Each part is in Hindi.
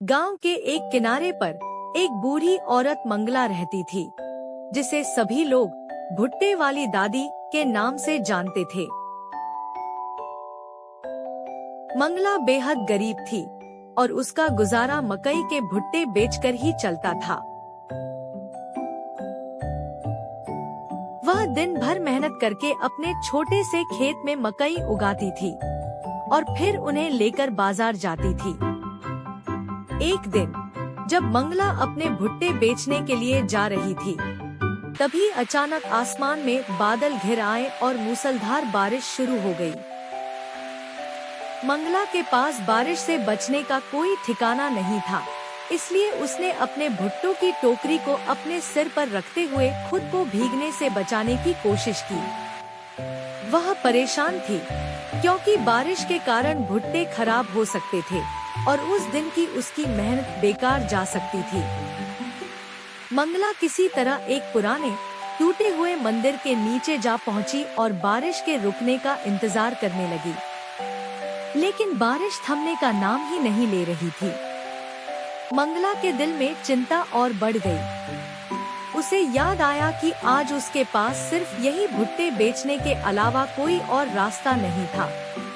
गांव के एक किनारे पर एक बूढ़ी औरत मंगला रहती थी, जिसे सभी लोग भुट्टे वाली दादी के नाम से जानते थे। मंगला बेहद गरीब थी और उसका गुजारा मकई के भुट्टे बेचकर ही चलता था। वह दिन भर मेहनत करके अपने छोटे से खेत में मकई उगाती थी और फिर उन्हें लेकर बाजार जाती थी। एक दिन जब मंगला अपने भुट्टे बेचने के लिए जा रही थी, तभी अचानक आसमान में बादल घिर आए और मूसलाधार बारिश शुरू हो गई। मंगला के पास बारिश से बचने का कोई ठिकाना नहीं था, इसलिए उसने अपने भुट्टों की टोकरी को अपने सिर पर रखते हुए खुद को भीगने से बचाने की कोशिश की। वह परेशान थी क्योंकि बारिश के कारण भुट्टे खराब हो सकते थे और उस दिन की उसकी मेहनत बेकार जा सकती थी। मंगला किसी तरह एक पुराने टूटे हुए मंदिर के नीचे जा पहुंची और बारिश के रुकने का इंतजार करने लगी, लेकिन बारिश थमने का नाम ही नहीं ले रही थी। मंगला के दिल में चिंता और बढ़ गई। उसे याद आया कि आज उसके पास सिर्फ यही भुट्टे बेचने के अलावा कोई और रास्ता नहीं था,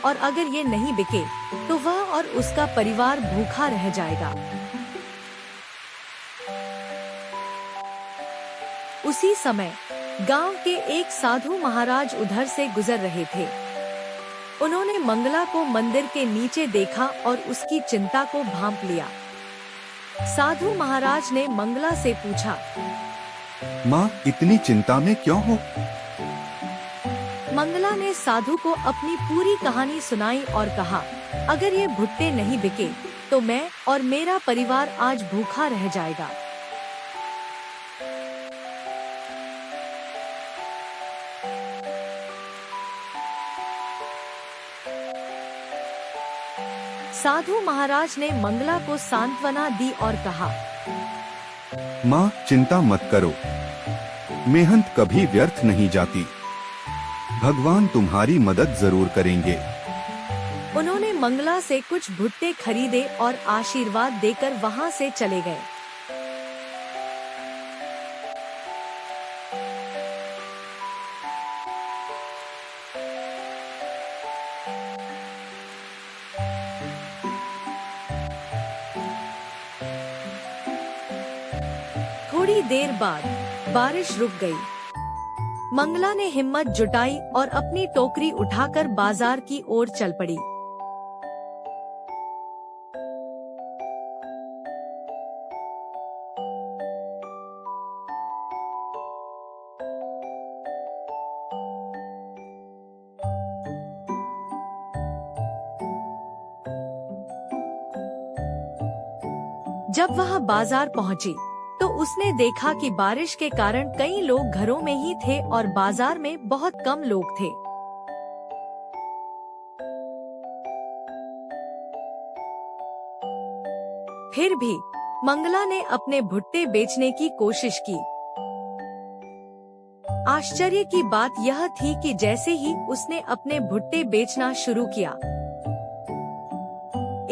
और अगर ये नहीं बिके तो वह और उसका परिवार भूखा रह जाएगा। उसी समय गांव के एक साधु महाराज उधर से गुजर रहे थे। उन्होंने मंगला को मंदिर के नीचे देखा और उसकी चिंता को भांप लिया। साधु महाराज ने मंगला से पूछा, माँ, इतनी चिंता में क्यों हो? मंगला ने साधु को अपनी पूरी कहानी सुनाई और कहा, अगर ये भुट्टे नहीं बिके तो मैं और मेरा परिवार आज भूखा रह जाएगा। साधु महाराज ने मंगला को सांत्वना दी और कहा, माँ, चिंता मत करो, मेहनत कभी व्यर्थ नहीं जाती। भगवान तुम्हारी मदद जरूर करेंगे। उन्होंने मंगला से कुछ भुट्टे खरीदे और आशीर्वाद देकर वहां से चले गए। थोड़ी देर बाद बारिश रुक गई। मंगला ने हिम्मत जुटाई और अपनी टोकरी उठाकर बाजार की ओर चल पड़ी। जब वह बाजार पहुंची तो उसने देखा कि बारिश के कारण कई लोग घरों में ही थे और बाजार में बहुत कम लोग थे। फिर भी मंगला ने अपने भुट्टे बेचने की कोशिश की। आश्चर्य की बात यह थी कि जैसे ही उसने अपने भुट्टे बेचना शुरू किया,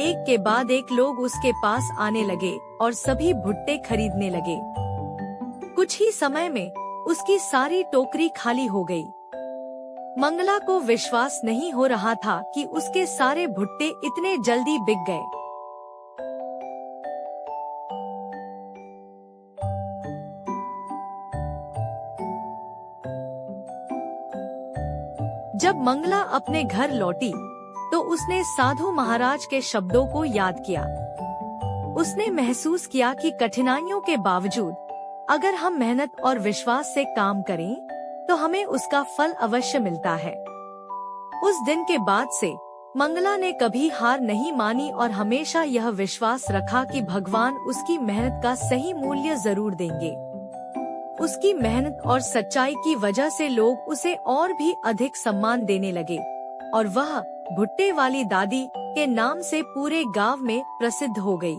एक के बाद एक लोग उसके पास आने लगे और सभी भुट्टे खरीदने लगे। कुछ ही समय में उसकी सारी टोकरी खाली हो गई। मंगला को विश्वास नहीं हो रहा था कि उसके सारे भुट्टे इतने जल्दी बिक गए। जब मंगला अपने घर लौटी तो उसने साधु महाराज के शब्दों को याद किया। उसने महसूस किया कि कठिनाइयों के बावजूद अगर हम मेहनत और विश्वास से काम करें तो हमें उसका फल अवश्य मिलता है। उस दिन के बाद से मंगला ने कभी हार नहीं मानी और हमेशा यह विश्वास रखा कि भगवान उसकी मेहनत का सही मूल्य जरूर देंगे। उसकी मेहनत और सच्चाई की वजह से लोग उसे और भी अधिक सम्मान देने लगे और वह भुट्टे वाली दादी के नाम से पूरे गांव में प्रसिद्ध हो गई।